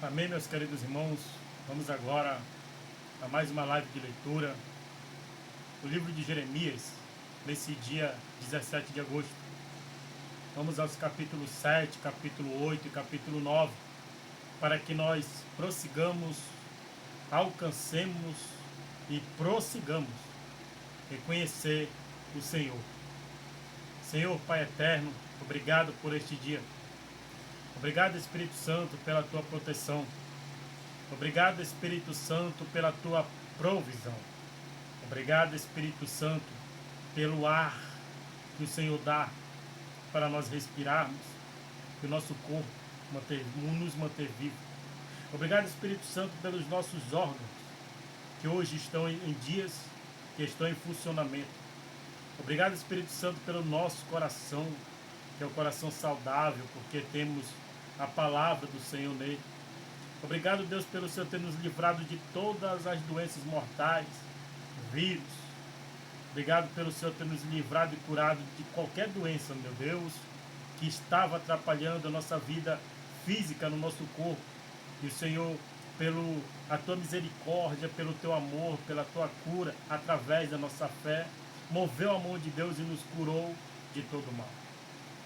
Amém, meus queridos irmãos. Vamos agora a mais uma live de leitura do livro de Jeremias, nesse dia 17 de agosto. Vamos aos capítulos 7, capítulo 8 e capítulo 9, para que nós prossigamos, alcancemos e prossigamos em conhecer o Senhor. Senhor, Pai eterno, obrigado por este dia. Obrigado, Espírito Santo, pela tua proteção. Obrigado, Espírito Santo, pela tua provisão. Obrigado, Espírito Santo, pelo ar que o Senhor dá para nós respirarmos, que o nosso corpo nos manter vivos. Obrigado, Espírito Santo, pelos nossos órgãos, que hoje estão em dias, que estão em funcionamento. Obrigado, Espírito Santo, pelo nosso coração, que é o coração saudável, porque temos a palavra do Senhor nele. Obrigado, Deus, pelo Senhor ter nos livrado de todas as doenças mortais, vírus. Obrigado pelo Senhor ter nos livrado e curado de qualquer doença, meu Deus, que estava atrapalhando a nossa vida física no nosso corpo. E o Senhor, pela a tua misericórdia, pelo teu amor, pela tua cura, através da nossa fé, moveu a mão de Deus e nos curou de todo mal.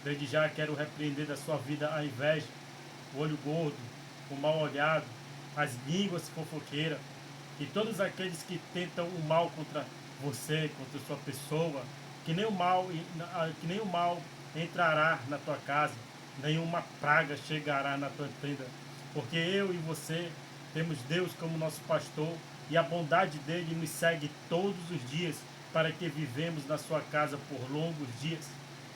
Desde já quero repreender da sua vida a inveja, o olho gordo, o mal olhado, as línguas fofoqueiras e todos aqueles que tentam o mal contra você, contra sua pessoa, que nem o mal entrará na tua casa, nenhuma praga chegará na tua tenda, porque eu e você temos Deus como nosso pastor e a bondade dele nos segue todos os dias para que vivemos na sua casa por longos dias.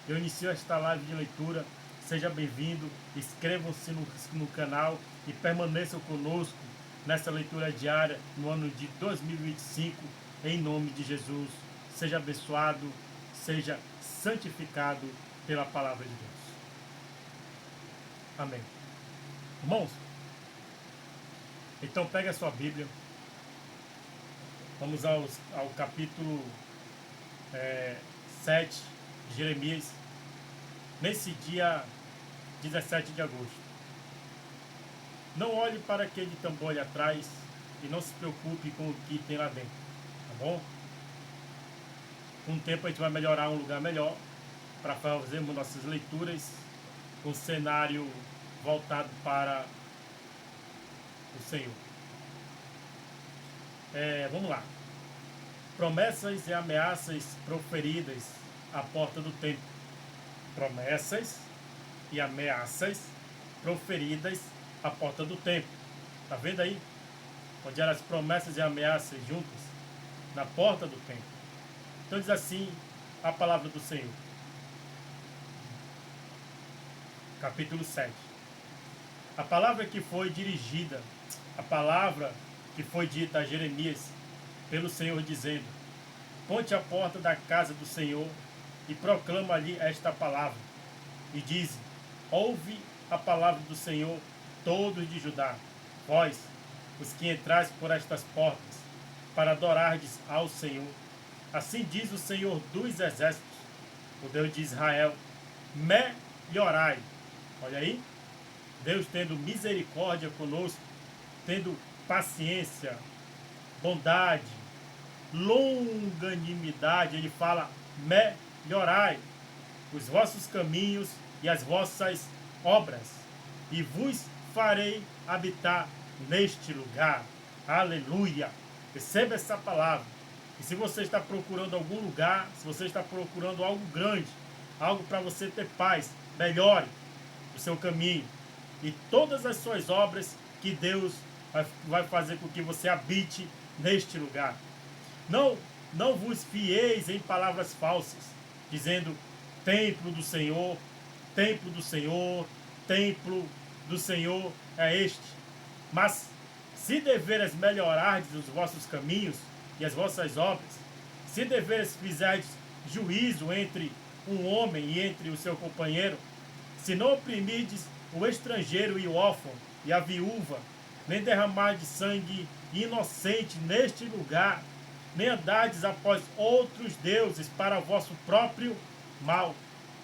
Eu inicio esta live de leitura. Seja bem-vindo, inscrevam-se no canal e permaneçam conosco nessa leitura diária no ano de 2025, em nome de Jesus. Seja abençoado, seja santificado pela palavra de Deus. Amém. Irmãos, então pega a sua Bíblia, vamos ao capítulo 7 de Jeremias, nesse dia 17 de agosto. Não olhe para aquele tambor ali atrás e não se preocupe com o que tem lá dentro, tá bom? Com o tempo a gente vai melhorar um lugar melhor para fazermos nossas leituras com o cenário voltado para o Senhor. Vamos lá. Promessas e ameaças proferidas à porta do templo. Promessas e ameaças proferidas à porta do templo. Está vendo aí? Onde eram as promessas e ameaças juntas? Na porta do templo. Então diz assim a palavra do Senhor. Capítulo 7. A palavra que foi dita a Jeremias pelo Senhor, dizendo: ponte à porta da casa do Senhor e proclama ali esta palavra. E diz: ouve a palavra do Senhor, todos de Judá, vós, os que entrais por estas portas, para adorardes ao Senhor. Assim diz o Senhor dos exércitos, o Deus de Israel: melhorai. Olha aí, Deus tendo misericórdia conosco, tendo paciência, bondade, longanimidade. Ele fala: melhorai os vossos caminhos e as vossas obras, e vos farei habitar neste lugar. Aleluia! Receba essa palavra. E se você está procurando algum lugar, se você está procurando algo grande, algo para você ter paz, melhore o seu caminho e todas as suas obras, que Deus vai fazer com que você habite neste lugar. Não vos fieis em palavras falsas, dizendo: templo do Senhor, templo do Senhor, templo do Senhor é este. Mas se deveres melhorardes os vossos caminhos e as vossas obras, se deveres fizerdes juízo entre um homem e entre o seu companheiro, se não oprimirdes o estrangeiro e o órfão e a viúva, nem derramardes sangue inocente neste lugar, nem andardes após outros deuses para vosso próprio mal.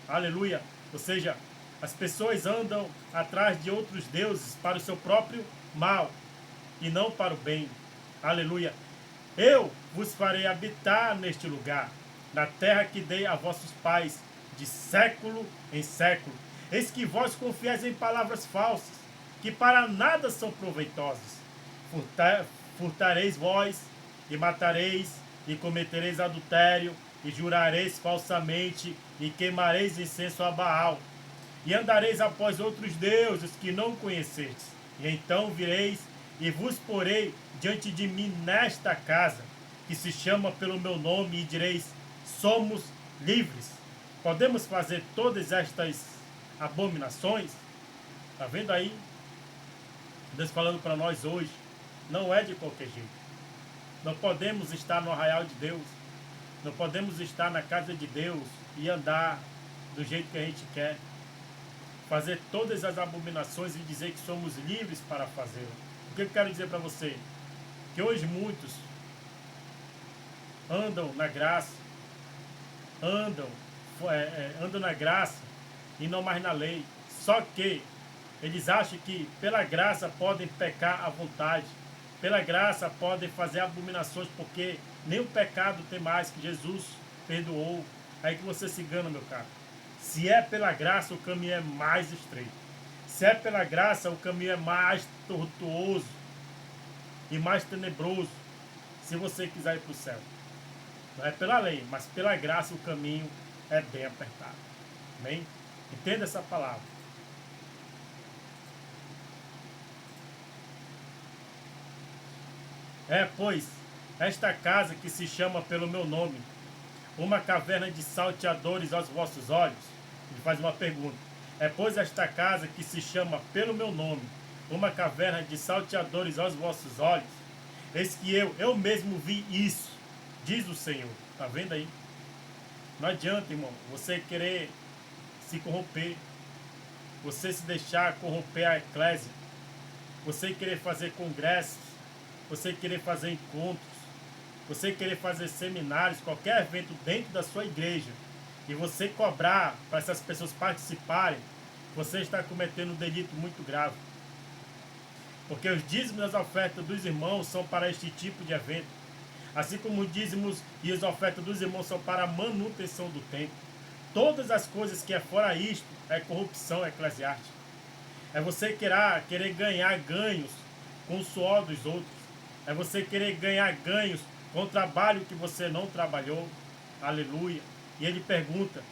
Aleluia. Ou seja, As pessoas andam atrás de outros deuses para o seu próprio mal e não para o bem. Aleluia. Eu vos farei habitar neste lugar, na terra que dei a vossos pais, de século em século. Eis que vós confiais em palavras falsas, que para nada são proveitosas. Furtareis vós, e matareis, e cometereis adultério, e jurareis falsamente, e queimareis incenso a Baal. E andareis após outros deuses que não conhecestes. E então vireis e vos porei diante de mim nesta casa, que se chama pelo meu nome, e direis: somos livres. Podemos fazer todas estas abominações? Está vendo aí? Deus falando para nós hoje, não é de qualquer jeito. Não podemos estar no arraial de Deus, não podemos estar na casa de Deus e andar do jeito que a gente quer, fazer todas as abominações e dizer que somos livres para fazê-lo. O que eu quero dizer para você? Que hoje muitos andam na graça, andam na graça e não mais na lei. Só que eles acham que pela graça podem pecar à vontade, pela graça podem fazer abominações, porque nem o pecado tem mais, que Jesus perdoou. Aí que você se engana, meu caro. Se é pela graça, o caminho é mais estreito. Se é pela graça, o caminho é mais tortuoso e mais tenebroso, se você quiser ir para o céu. Não é pela lei, mas pela graça o caminho é bem apertado. Amém? Entenda essa palavra. Pois, esta casa que se chama pelo meu nome, uma caverna de salteadores aos vossos olhos. Ele faz uma pergunta. Pois, esta casa que se chama pelo meu nome, uma caverna de salteadores aos vossos olhos. Eis que eu mesmo vi isso, diz o Senhor. Está vendo aí? Não adianta, irmão, você querer se corromper, você se deixar corromper a eclésia, você querer fazer congressos, você querer fazer encontros, você querer fazer seminários, qualquer evento dentro da sua igreja, e você cobrar para essas pessoas participarem, você está cometendo um delito muito grave. Porque os dízimos e as ofertas dos irmãos são para este tipo de evento. Assim como os dízimos e as ofertas dos irmãos são para a manutenção do templo. Todas as coisas que é fora isto é corrupção eclesiástica. É você querer ganhar ganhos com o suor dos outros. É você querer ganhar ganhos com o trabalho que você não trabalhou. Aleluia. E ele pergunta: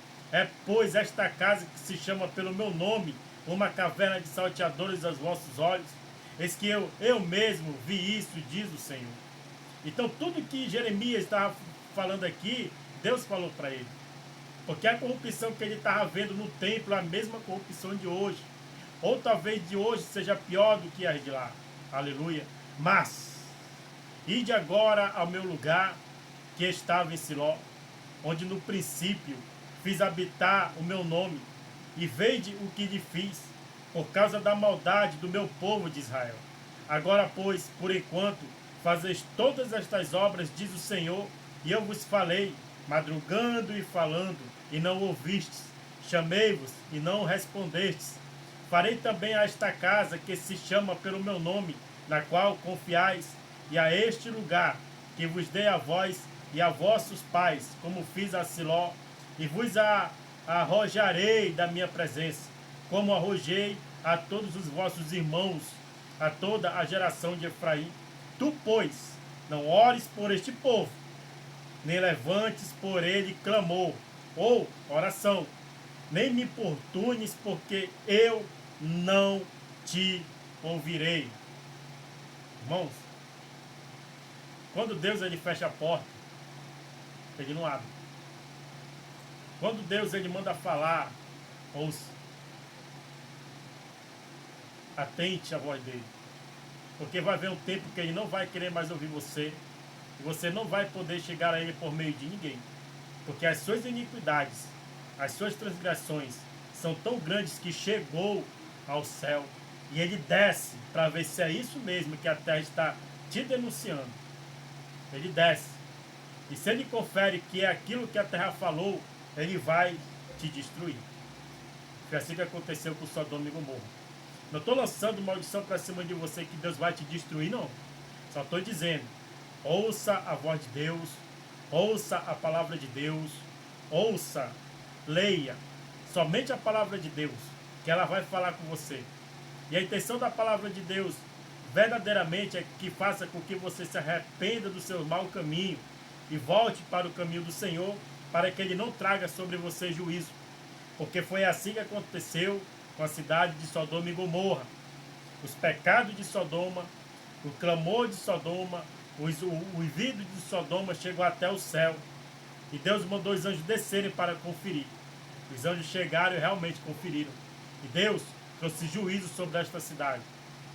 pois esta casa que se chama pelo meu nome, uma caverna de salteadores aos vossos olhos? Eis que eu mesmo vi isso, diz o Senhor. Então tudo que Jeremias estava falando aqui, Deus falou para ele. Porque a corrupção que ele estava vendo no templo é a mesma corrupção de hoje. Ou talvez de hoje seja pior do que as de lá. Aleluia. Mas, ide agora ao meu lugar que estava em Siló, onde no princípio fiz habitar o meu nome, e vede o que lhe fiz, por causa da maldade do meu povo de Israel. Agora, pois, por enquanto, fazeis todas estas obras, diz o Senhor, e eu vos falei, madrugando e falando, e não ouvistes. Chamei-vos e não respondestes. Farei também a esta casa que se chama pelo meu nome, na qual confiais, e a este lugar que vos dei a vós e a vossos pais, como fiz a Siló, e vos arrojarei da minha presença, como arrojei a todos os vossos irmãos, a toda a geração de Efraim. Tu, pois, não ores por este povo, nem levantes por ele clamor, ou oração, nem me importunes, porque eu não te ouvirei. Irmãos, quando Deus ele fecha a porta, ele não abre. Quando Deus ele manda falar, ouça. Atente à voz dele. Porque vai haver um tempo que ele não vai querer mais ouvir você. E você não vai poder chegar a ele por meio de ninguém. Porque as suas iniquidades, as suas transgressões são tão grandes que chegou ao céu. E ele desce para ver se é isso mesmo que a terra está te denunciando. Ele desce. E se ele confere que é aquilo que a terra falou, ele vai te destruir. Foi assim que aconteceu com Sodoma e Gomorra. Não estou lançando maldição para cima de você que Deus vai te destruir, não. Só estou dizendo, ouça a voz de Deus, ouça a palavra de Deus, ouça, leia somente a palavra de Deus, que ela vai falar com você. E a intenção da palavra de Deus verdadeiramente é que faça com que você se arrependa do seu mau caminho e volte para o caminho do Senhor, para que Ele não traga sobre você juízo. Porque foi assim que aconteceu com a cidade de Sodoma e Gomorra. Os pecados de Sodoma, o clamor de Sodoma, o ouvido de Sodoma chegou até o céu. E Deus mandou os anjos descerem para conferir. Os anjos chegaram e realmente conferiram. E Deus trouxe juízo sobre esta cidade.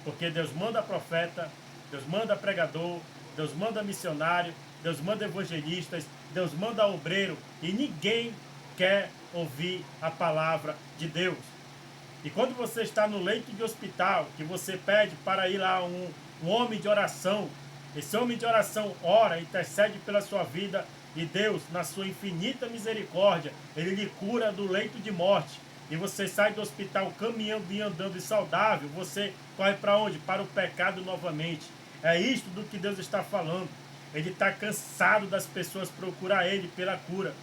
Porque Deus manda profeta, Deus manda pregador, Deus manda missionário, Deus manda evangelistas, Deus manda obreiro. E ninguém quer ouvir a palavra de Deus. E quando você está no leito de hospital, que você pede para ir lá um homem de oração, esse homem de oração ora, intercede pela sua vida, e Deus, na sua infinita misericórdia, Ele lhe cura do leito de morte. E você sai do hospital caminhando e andando e saudável, você corre para onde? Para o pecado novamente. É isto do que Deus está falando. Ele está cansado das pessoas procurar Ele pela cura.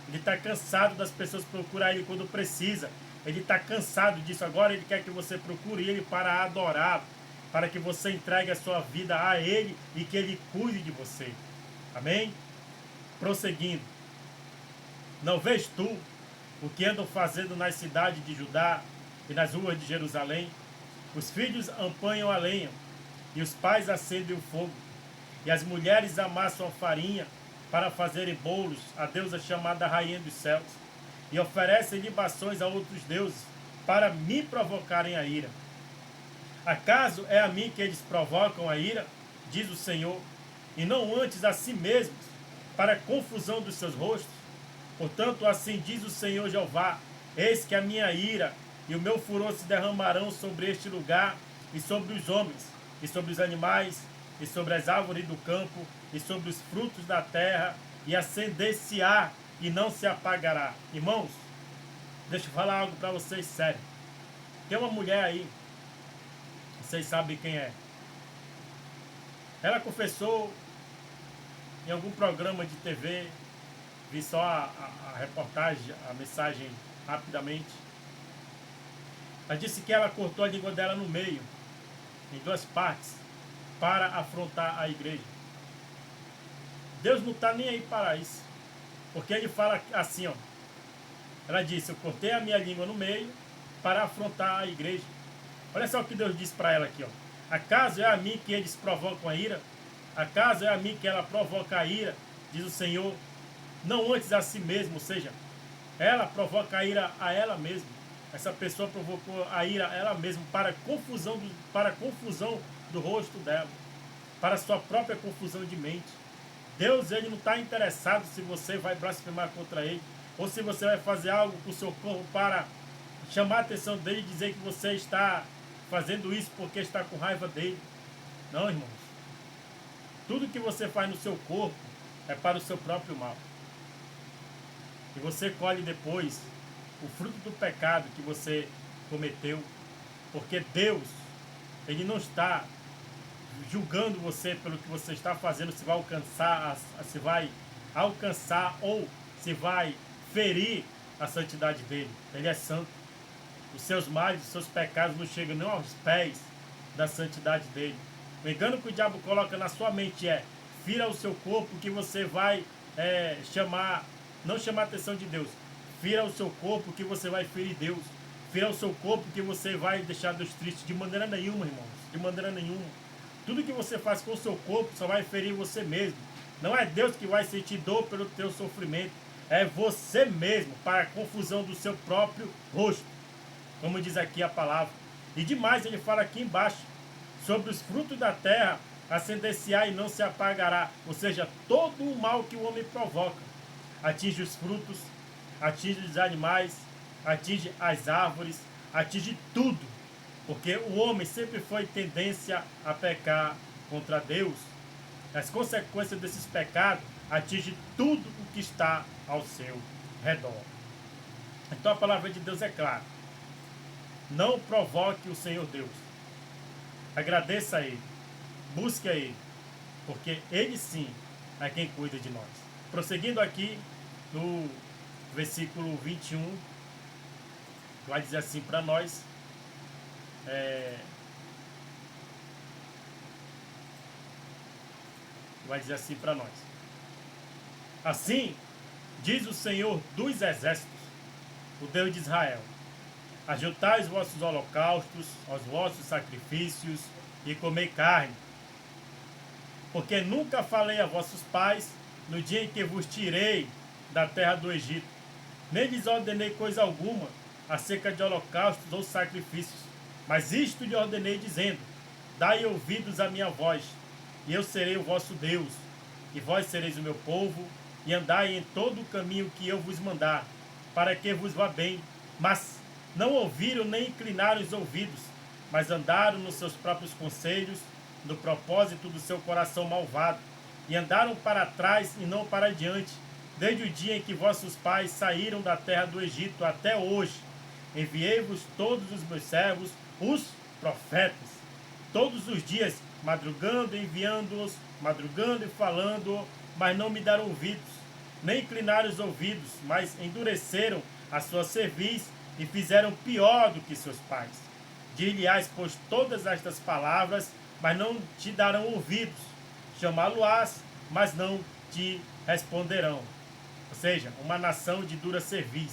Ele está cansado das pessoas procurar Ele quando precisa. Ele está cansado disso. Agora Ele quer que você procure Ele para adorá-lo, para que você entregue a sua vida a Ele e que Ele cuide de você. Amém? Prosseguindo. Não vês tu o que andam fazendo nas cidades de Judá e nas ruas de Jerusalém? Os filhos ampanham a lenha, e os pais acendem o fogo, e as mulheres amassam a farinha para fazerem bolos à deusa chamada Rainha dos Céus, e oferecem libações a outros deuses, para me provocarem a ira. Acaso é a mim que eles provocam a ira, diz o Senhor, e não antes a si mesmos, para a confusão dos seus rostos? Portanto, assim diz o Senhor Jeová, eis que a minha ira e o meu furor se derramarão sobre este lugar, e sobre os homens, e sobre os animais, e sobre as árvores do campo, e sobre os frutos da terra, e acender-se-á, e não se apagará. Irmãos, deixa eu falar algo para vocês sério. Tem uma mulher aí, vocês sabem quem é. Ela confessou em algum programa de TV, vi só a reportagem, a mensagem rapidamente. Ela disse que ela cortou a língua dela no meio, em duas partes, para afrontar a igreja. Deus não está nem aí para isso. Porque Ele fala assim, ó. Ela disse, eu cortei a minha língua no meio para afrontar a igreja. Olha só o que Deus disse para ela aqui, ó. Acaso é a mim que eles provocam a ira? Acaso é a mim que ela provoca a ira? Diz o Senhor. Não antes a si mesmo, ou seja, ela provoca a ira a ela mesma. Essa pessoa provocou a ira a ela mesma para a confusão do rosto dela, para a sua própria confusão de mente. Deus, Ele não está interessado se você vai blasfemar contra Ele, ou se você vai fazer algo com o seu corpo para chamar a atenção dEle e dizer que você está fazendo isso porque está com raiva dEle. Não, irmãos. Tudo que você faz no seu corpo é para o seu próprio mal. E você colhe depois o fruto do pecado que você cometeu, porque Deus, Ele não está julgando você pelo que você está fazendo, se vai alcançar ou se vai ferir a santidade dele. Ele é santo. Os seus males, os seus pecados não chegam nem aos pés da santidade dele. O engano que o diabo coloca na sua mente é: fira o seu corpo que você vai não chamar a atenção de Deus. Fira o seu corpo que você vai ferir Deus. Fira o seu corpo que você vai deixar Deus triste. De maneira nenhuma, irmãos. De maneira nenhuma. Tudo que você faz com o seu corpo só vai ferir você mesmo. Não é Deus que vai sentir dor pelo teu sofrimento. É você mesmo, para a confusão do seu próprio rosto. Como diz aqui a palavra. E demais ele fala aqui embaixo. Sobre os frutos da terra, acender-se-á e não se apagará. Ou seja, todo o mal que o homem provoca atinge os frutos, atinge os animais, atinge as árvores, atinge tudo. Porque o homem sempre foi tendência a pecar contra Deus. As consequências desses pecados atingem tudo o que está ao seu redor. Então a palavra de Deus é clara. Não provoque o Senhor Deus. Agradeça a Ele. Busque a Ele. Porque Ele sim é quem cuida de nós. Prosseguindo aqui no versículo 21, vai dizer assim para nós. Vai dizer assim para nós. Assim, diz o Senhor dos Exércitos, o Deus de Israel: ajuntai os vossos holocaustos, aos vossos sacrifícios, e comei carne. Porque nunca falei a vossos pais, no dia em que vos tirei da terra do Egito, nem lhes ordenei coisa alguma acerca de holocaustos ou sacrifícios. Mas isto lhe ordenei, dizendo: dai ouvidos à minha voz, e eu serei o vosso Deus, e vós sereis o meu povo, e andai em todo o caminho que eu vos mandar, para que vos vá bem. Mas não ouviram nem inclinaram os ouvidos, mas andaram nos seus próprios conselhos, no propósito do seu coração malvado, e andaram para trás e não para diante, desde o dia em que vossos pais saíram da terra do Egito até hoje. Enviei-vos todos os meus servos, os profetas, todos os dias, madrugando, enviando-os, madrugando e falando, mas não me deram ouvidos, nem inclinaram os ouvidos, mas endureceram a sua cerviz e fizeram pior do que seus pais. Dir-lhe-ás, pois, todas estas palavras, mas não te darão ouvidos. Chamá-lo-ás, mas não te responderão. Ou seja, uma nação de dura cerviz.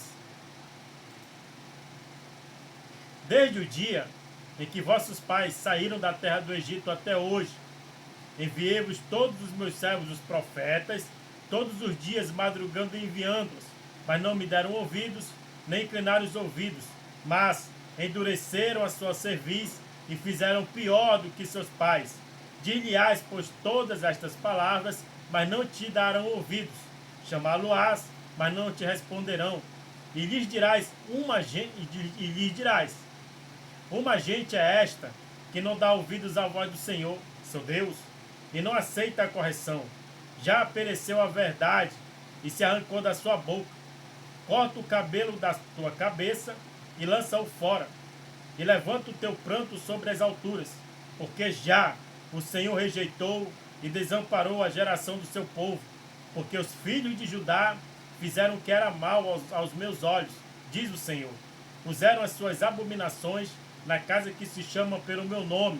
Desde o dia em que vossos pais saíram da terra do Egito até hoje, enviei-vos todos os meus servos, os profetas, todos os dias madrugando e enviando-os, mas não me deram ouvidos, nem inclinaram os ouvidos, mas endureceram a sua cerviz e fizeram pior do que seus pais. Dir-lhe-ás, pois, todas estas palavras, mas não te darão ouvidos. Chamá-lo-ás, mas não te responderão. E lhes dirás, uma gente é esta, que não dá ouvidos à voz do Senhor, seu Deus, e não aceita a correção. Já pereceu a verdade e se arrancou da sua boca. Corta o cabelo da tua cabeça e lança-o fora. E levanta o teu pranto sobre as alturas, porque já o Senhor rejeitou e desamparou a geração do seu povo, porque os filhos de Judá fizeram o que era mal aos meus olhos, diz o Senhor. Puseram as suas abominações na casa que se chama pelo meu nome,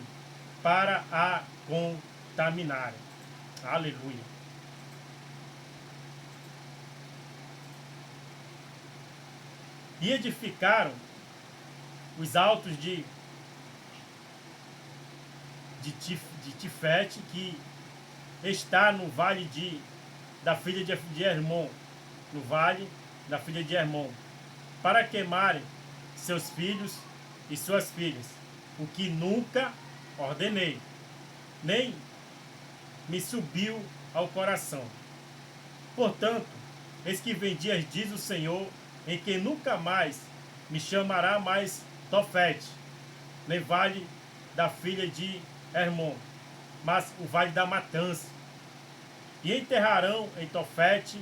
para a contaminarem. Aleluia. E edificaram os altos de Tifete, que está no vale da filha de Hermon, no vale da filha de Hermon, para queimarem seus filhos e suas filhas, o que nunca ordenei, nem me subiu ao coração. Portanto, eis que vem dias, diz o Senhor, em que nunca mais me chamará mais Tofete, nem vale da filha de Hermon, mas o vale da matança. E enterrarão em Tofete,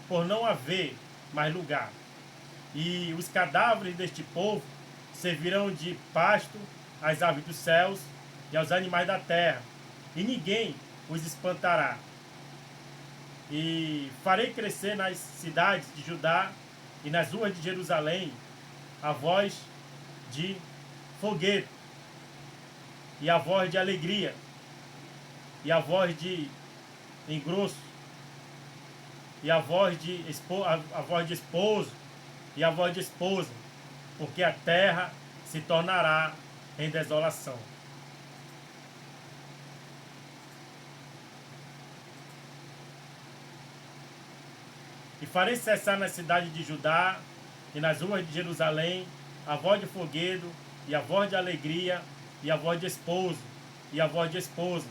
por não haver mais lugar. E os cadáveres deste povo servirão de pasto às aves dos céus e aos animais da terra, e ninguém os espantará. E farei crescer nas cidades de Judá e nas ruas de Jerusalém a voz de foguete, e a voz de alegria, e a voz de engrosso, e a voz de esposo, e a voz de esposa, porque a terra se tornará em desolação. E farei cessar na cidade de Judá e nas ruas de Jerusalém a voz de foguedo, e a voz de alegria, e a voz de esposo, e a voz de esposa,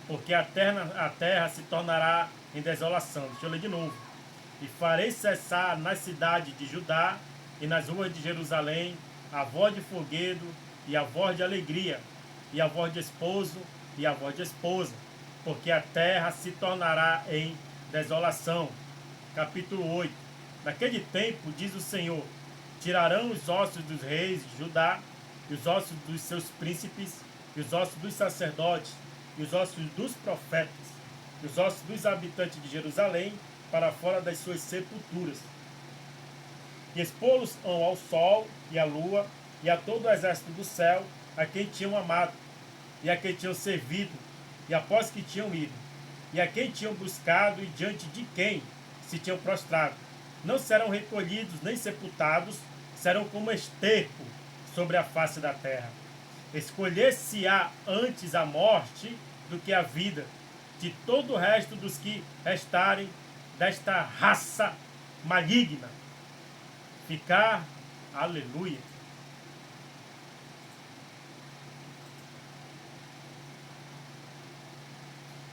porque a terra se tornará em desolação. Deixa eu ler de novo. E farei cessar na cidade de Judá e nas ruas de Jerusalém a voz de foguedo, e a voz de alegria, e a voz de esposo, e a voz de esposa, porque a terra se tornará em desolação. Capítulo 8. Naquele tempo, diz o Senhor, tirarão os ossos dos reis de Judá e os ossos dos seus príncipes, e os ossos dos sacerdotes, e os ossos dos profetas, e os ossos dos habitantes de Jerusalém, para fora das suas sepulturas. E expô-los-ão ao sol e à lua, e a todo o exército do céu, a quem tinham amado, e a quem tinham servido, e após que tinham ido, e a quem tinham buscado, e diante de quem se tinham prostrado. Não serão recolhidos nem sepultados, serão como esterco sobre a face da terra. Escolher-se-á antes a morte do que a vida, de todo o resto dos que restarem desta raça maligna. Ficar, aleluia,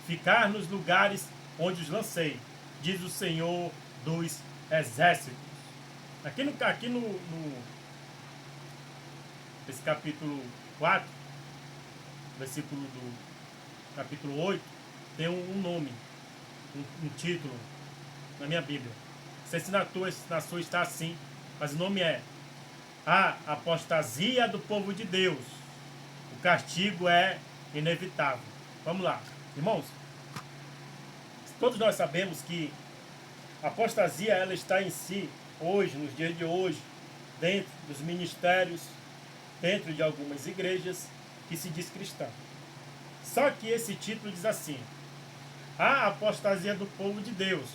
ficar nos lugares onde os lancei, diz o Senhor dos exércitos. Aqui no esse capítulo 4, versículo do capítulo 8, tem um nome, um título na minha Bíblia. Não sei se na sua está assim, mas o nome é A Apostasia do Povo de Deus. O castigo é inevitável. Vamos lá, irmãos. Todos nós sabemos que a apostasia ela está em si, hoje, nos dias de hoje, dentro dos ministérios, dentro de algumas igrejas que se diz cristã. Só que esse título diz assim: a apostasia do povo de Deus.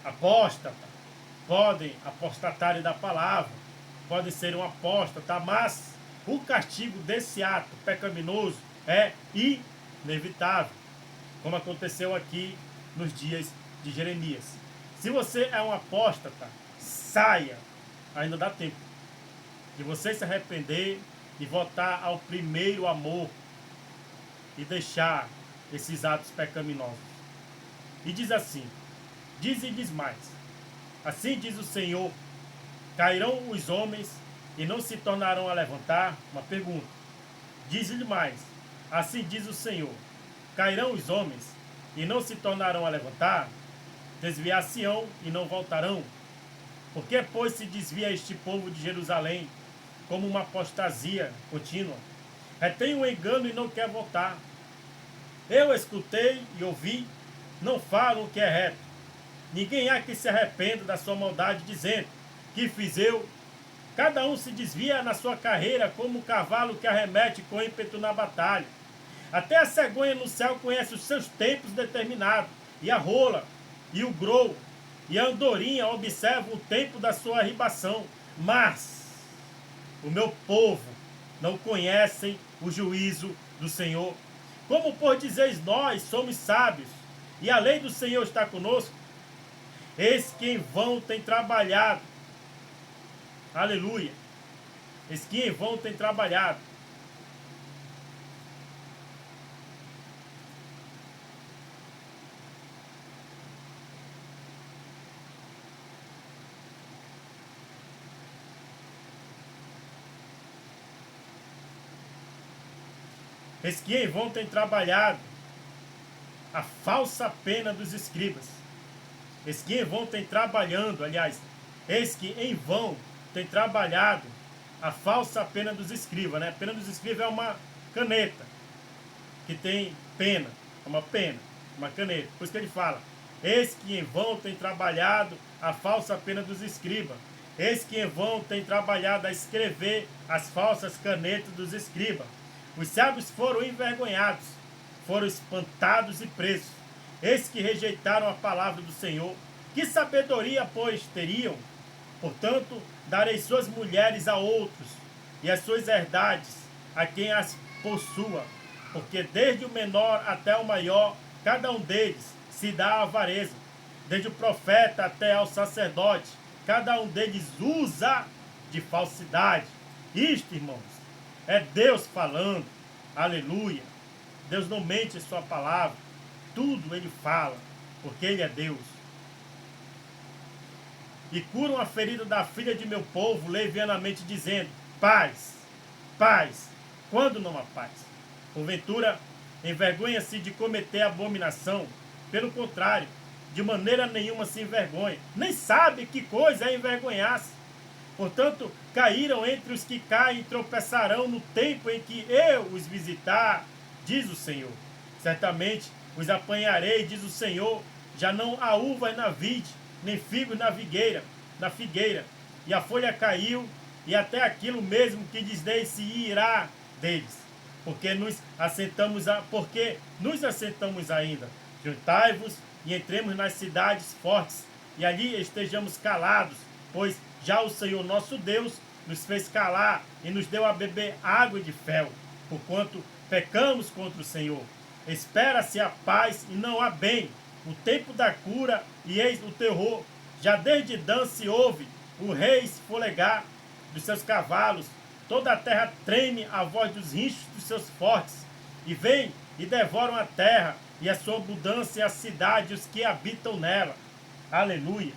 Apóstata, podem apostatarem da palavra, podem ser um apóstata, mas o castigo desse ato pecaminoso é inevitável, como aconteceu aqui nos dias de Jeremias. Se você é um apóstata, saia, ainda dá tempo de você se arrepender e voltar ao primeiro amor e deixar esses atos pecaminosos. E diz assim, diz e diz mais, assim diz o Senhor, cairão os homens e não se tornarão a levantar? Uma pergunta. Diz-lhe mais, assim diz o Senhor, cairão os homens e não se tornarão a levantar? Desviar-se-ão e não voltarão? Por que, pois, se desvia este povo de Jerusalém como uma apostasia contínua? Retém o engano e não quer voltar. Eu escutei e ouvi, não falam o que é reto. Ninguém há que se arrependa da sua maldade, dizendo, que fiz eu? Cada um se desvia na sua carreira como um cavalo que arremete com ímpeto na batalha. Até a cegonha no céu conhece os seus tempos determinados, e a rola, e o grou, e a andorinha observam o tempo da sua arribação. Mas o meu povo não conhecem o juízo do Senhor. Como por dizeis nós somos sábios, e a lei do Senhor está conosco? Eis que em vão tem trabalhado. Aleluia. Eis que em vão tem trabalhado. Eis que em vão tem trabalhado a falsa pena dos escribas. Eis que em vão tem trabalhando, aliás, eis que em vão tem trabalhado a falsa pena dos escribas, né? A pena dos escribas é uma caneta que tem pena, é uma pena, uma caneta. Por isso que ele fala, eis que em vão tem trabalhado a falsa pena dos escribas. Eis que em vão tem trabalhado a escrever as falsas canetas dos escribas. Os sábios foram envergonhados, foram espantados e presos. Eis que rejeitaram a palavra do Senhor. Que sabedoria, pois, teriam? Portanto, darei suas mulheres a outros, e as suas herdades a quem as possua. Porque desde o menor até o maior, cada um deles se dá a avareza. Desde o profeta até ao sacerdote, cada um deles usa de falsidade. Isto, irmãos, é Deus falando. Aleluia. Deus não mente em sua palavra. Tudo ele fala, porque ele é Deus. E curam a ferida da filha de meu povo, levianamente dizendo, paz, paz, quando não há paz. Porventura, envergonha-se de cometer abominação. Pelo contrário, de maneira nenhuma se envergonha. Nem sabe que coisa é envergonhar-se. Portanto, caíram entre os que caem e tropeçarão no tempo em que eu os visitar, diz o Senhor. Certamente os apanharei, diz o Senhor, já não há uvas na vide, nem figos na figueira, e a folha caiu, e até aquilo mesmo que desdei se irá deles. Porque nos assentamos ainda. Juntai-vos e entremos nas cidades fortes, e ali estejamos calados, pois já o Senhor nosso Deus nos fez calar e nos deu a beber água de fel, porquanto pecamos contra o Senhor. Espera-se a paz e não há bem, o tempo da cura e eis o terror. Já desde Dan se ouve o rei esfolegar dos seus cavalos, toda a terra treme à voz dos rinchos dos seus fortes, e vêm e devoram a terra, e a sua abundância e a cidade, os que habitam nela. Aleluia.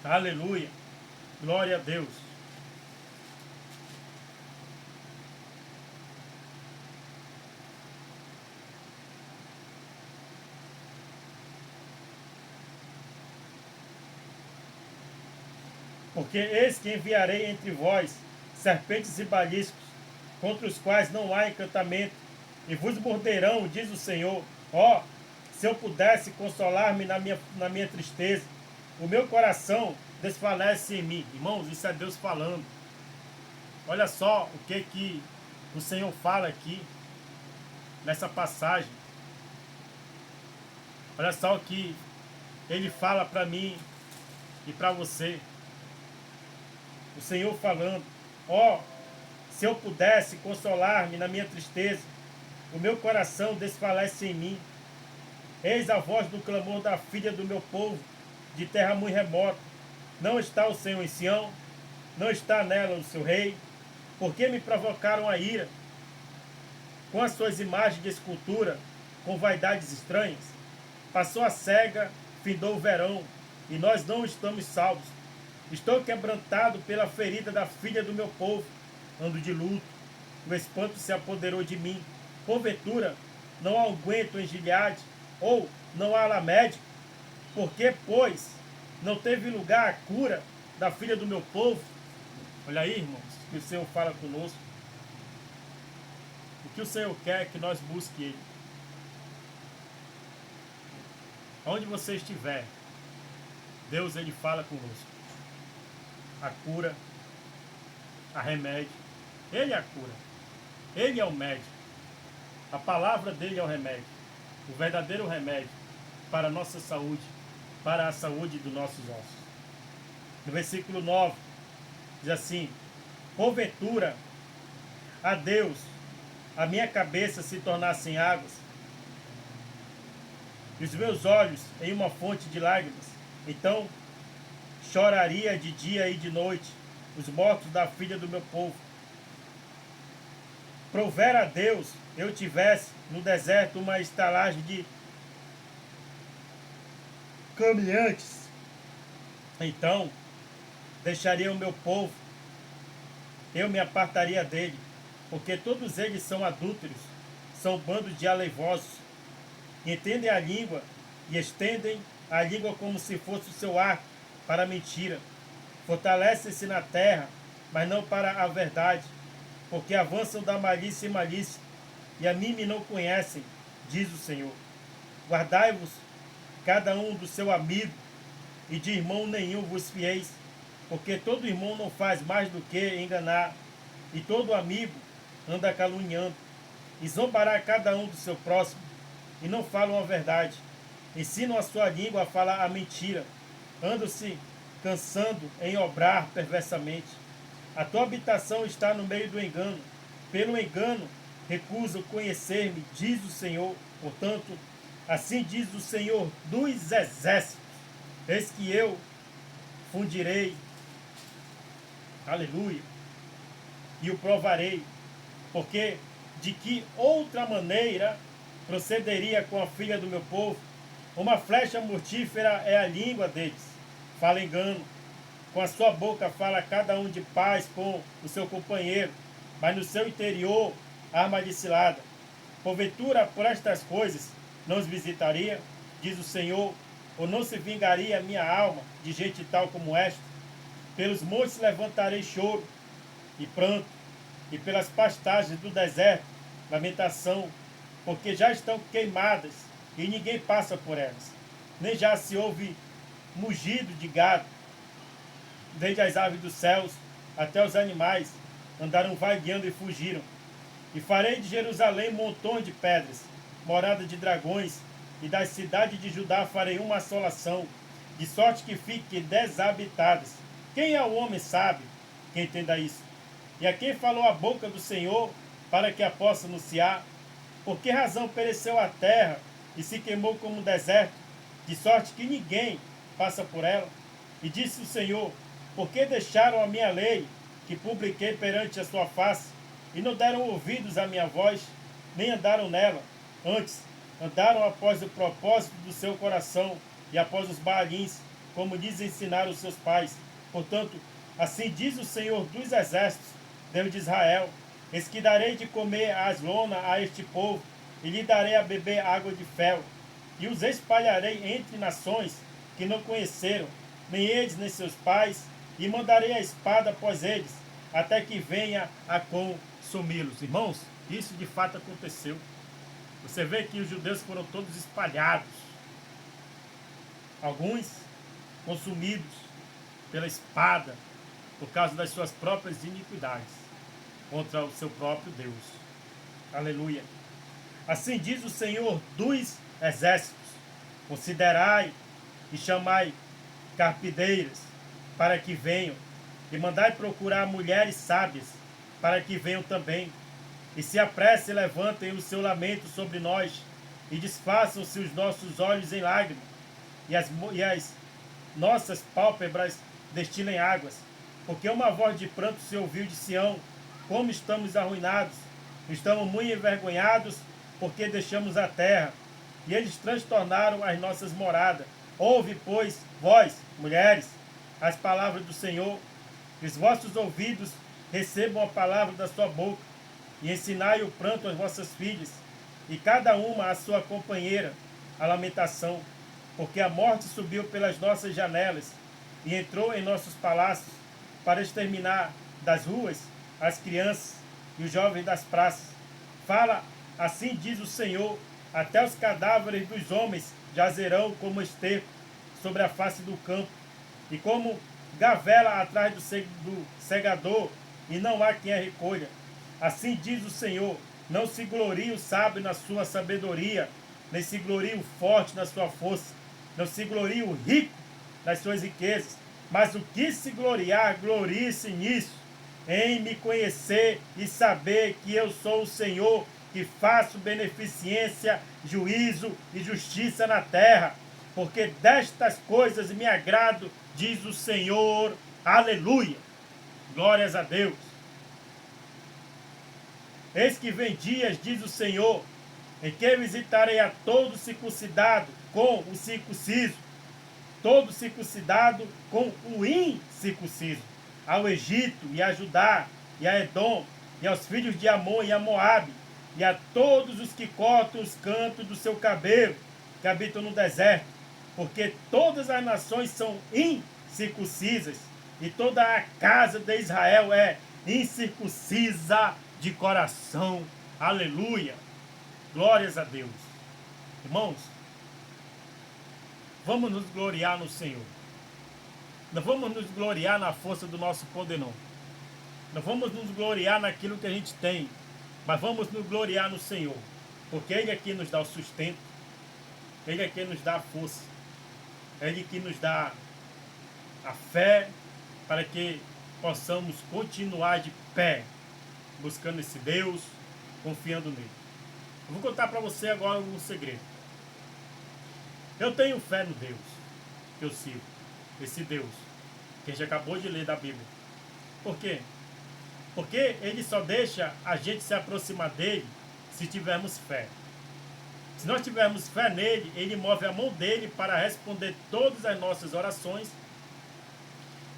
Aleluia. Glória a Deus. Porque eis que enviarei entre vós serpentes e baliscos, contra os quais não há encantamento, e vos morderão, diz o Senhor. Ó, se eu pudesse consolar-me na minha tristeza, o meu coração desfalece em mim. Irmãos, isso é Deus falando. Olha só o que o Senhor fala aqui, nessa passagem. Olha só o que Ele fala para mim e para você. O Senhor falando, ó, se eu pudesse consolar-me na minha tristeza, o meu coração desfalece em mim. Eis a voz do clamor da filha do meu povo, de terra muito remota. Não está o Senhor em Sião, não está nela o seu rei, porque me provocaram a ira, com as suas imagens de escultura, com vaidades estranhas. Passou a cega, findou o verão, e nós não estamos salvos. Estou quebrantado pela ferida da filha do meu povo, ando de luto, o espanto se apoderou de mim. Porventura, não há unguento em Gileade, ou não há Lamédico? Porque, pois, não teve lugar a cura da filha do meu povo? Olha aí, irmãos, que o Senhor fala conosco. O que o Senhor quer é que nós busquemos Ele. Onde você estiver, Deus, Ele fala conosco. A cura, a remédio. Ele é a cura. Ele é o médico. A palavra dele é o remédio. O verdadeiro remédio para a nossa saúde, para a saúde dos nossos ossos. No versículo 9, diz assim: porventura, a Deus, a minha cabeça se tornassem águas, e os meus olhos em uma fonte de lágrimas, então choraria de dia e de noite os mortos da filha do meu povo. Provera a Deus eu tivesse no deserto uma estalagem de caminhantes, então deixaria o meu povo, eu me apartaria dele, porque todos eles são adúlteros, são bandos de aleivosos, entendem a língua e estendem a língua como se fosse o seu arco para a mentira. Fortalecem-se na terra, mas não para a verdade, porque avançam da malícia e malícia, e a mim me não conhecem, diz o Senhor. Guardai-vos cada um do seu amigo, e de irmão nenhum vos fieis, porque todo irmão não faz mais do que enganar, e todo amigo anda caluniando, e zombará cada um do seu próximo, e não falam a verdade, ensinam a sua língua a falar a mentira, andam-se cansando em obrar perversamente. A tua habitação está no meio do engano, pelo engano recusam conhecer-me, diz o Senhor. Portanto, assim diz o Senhor dos exércitos, eis que eu fundirei, aleluia, e o provarei, porque de que outra maneira procederia com a filha do meu povo? Uma flecha mortífera é a língua deles, fala engano, com a sua boca fala cada um de paz com o seu companheiro, mas no seu interior arma de cilada. Porventura, por estas coisas, não os visitaria, diz o Senhor, ou não se vingaria a minha alma de gente tal como esta? Pelos montes levantarei choro e pranto, e pelas pastagens do deserto, lamentação, porque já estão queimadas, e ninguém passa por elas. Nem já se ouve mugido de gado, desde as aves dos céus até os animais, andaram vagueando e fugiram. E farei de Jerusalém montões de pedras, morada de dragões, e das cidades de Judá farei uma assolação, de sorte que fiquem desabitadas. Quem é o homem sábio que entenda isso? E a quem falou a boca do Senhor, para que a possa anunciar? Por que razão pereceu a terra e se queimou como um deserto, de sorte que ninguém passa por ela? E disse o Senhor: por que deixaram a minha lei, que publiquei perante a sua face, e não deram ouvidos à minha voz, nem andaram nela? Antes, andaram após o propósito do seu coração, e após os baalins, como lhes ensinaram os seus pais. Portanto, assim diz o Senhor dos Exércitos, Deus de Israel: eis que darei de comer as lonas a este povo, e lhe darei a beber água de fel, e os espalharei entre nações que não conheceram, nem eles nem seus pais, e mandarei a espada após eles, até que venha a consumi-los. Irmãos, isso de fato aconteceu. Você vê que os judeus foram todos espalhados, alguns consumidos pela espada, por causa das suas próprias iniquidades, contra o seu próprio Deus. Aleluia. Assim diz o Senhor dos Exércitos: considerai e chamai carpideiras, para que venham, e mandai procurar mulheres sábias, para que venham também, e se apressem e levantem o seu lamento sobre nós, e desfaçam-se os nossos olhos em lágrimas, e as nossas pálpebras destilem águas, porque uma voz de pranto se ouviu de Sião: como estamos arruinados, estamos muito envergonhados, porque deixamos a terra, e eles transtornaram as nossas moradas. Ouve, pois, vós, mulheres, as palavras do Senhor, e os vossos ouvidos recebam a palavra da sua boca, e ensinai o pranto às vossas filhas, e cada uma à sua companheira a lamentação, porque a morte subiu pelas nossas janelas, e entrou em nossos palácios, para exterminar das ruas as crianças e os jovens das praças. Fala, assim diz o Senhor: até os cadáveres dos homens jazerão como esterco sobre a face do campo, e como gavela atrás do segador, e não há quem a recolha. Assim diz o Senhor: não se glorie o sábio na sua sabedoria, nem se glorie o forte na sua força, não se glorie o rico nas suas riquezas, mas o que se gloriar, glorie-se nisso, em me conhecer e saber que eu sou o Senhor, que faço beneficência, juízo e justiça na terra, porque destas coisas me agrado, diz o Senhor. Aleluia! Glórias a Deus! Eis que vem dias, diz o Senhor, em que visitarei a todo circuncidado com o circunciso, todo circuncidado com o incircunciso, ao Egito e a Judá e a Edom e aos filhos de Amon e a Moabe, e a todos os que cortam os cantos do seu cabelo, que habitam no deserto, porque todas as nações são incircuncisas, e toda a casa de Israel é incircuncisa de coração. Aleluia! Glórias a Deus. Irmãos, vamos nos gloriar no Senhor. Não vamos nos gloriar na força do nosso poder, não. Não vamos nos gloriar naquilo que a gente tem, mas vamos nos gloriar no Senhor, porque Ele é quem nos dá o sustento, Ele é quem nos dá a força, Ele é quem nos dá a fé para que possamos continuar de pé, buscando esse Deus, confiando nele. Eu vou contar para você agora um segredo. Eu tenho fé no Deus que eu sigo, esse Deus que a gente acabou de ler da Bíblia. Por quê? Porque Ele só deixa a gente se aproximar dele se tivermos fé. Se nós tivermos fé nele, Ele move a mão dele para responder todas as nossas orações,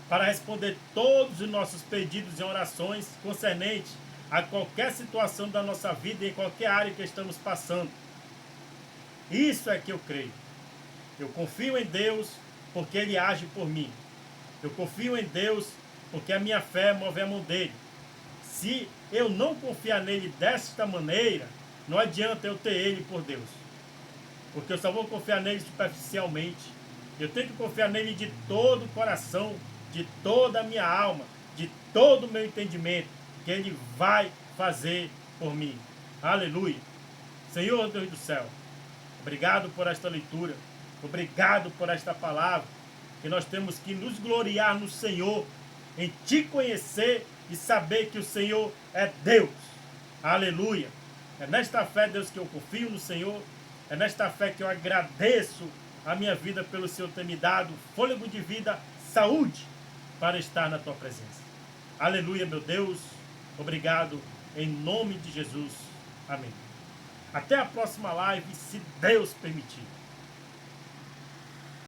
para responder todos os nossos pedidos e orações concernentes a qualquer situação da nossa vida, em qualquer área que estamos passando. Isso é que eu creio. Eu confio em Deus porque Ele age por mim. Eu confio em Deus porque a minha fé move a mão dele. Se eu não confiar nele desta maneira, não adianta eu ter ele por Deus. Porque eu só vou confiar nele superficialmente. Eu tenho que confiar nele de todo o coração, de toda a minha alma, de todo o meu entendimento, que ele vai fazer por mim. Aleluia. Senhor Deus do céu, obrigado por esta leitura. Obrigado por esta palavra. Que nós temos que nos gloriar no Senhor, em te conhecer e saber que o Senhor é Deus. Aleluia. É nesta fé, Deus, que eu confio no Senhor. É nesta fé que eu agradeço a minha vida pelo Senhor ter me dado fôlego de vida, saúde, para estar na tua presença. Aleluia, meu Deus. Obrigado, em nome de Jesus. Amém. Até a próxima live, se Deus permitir.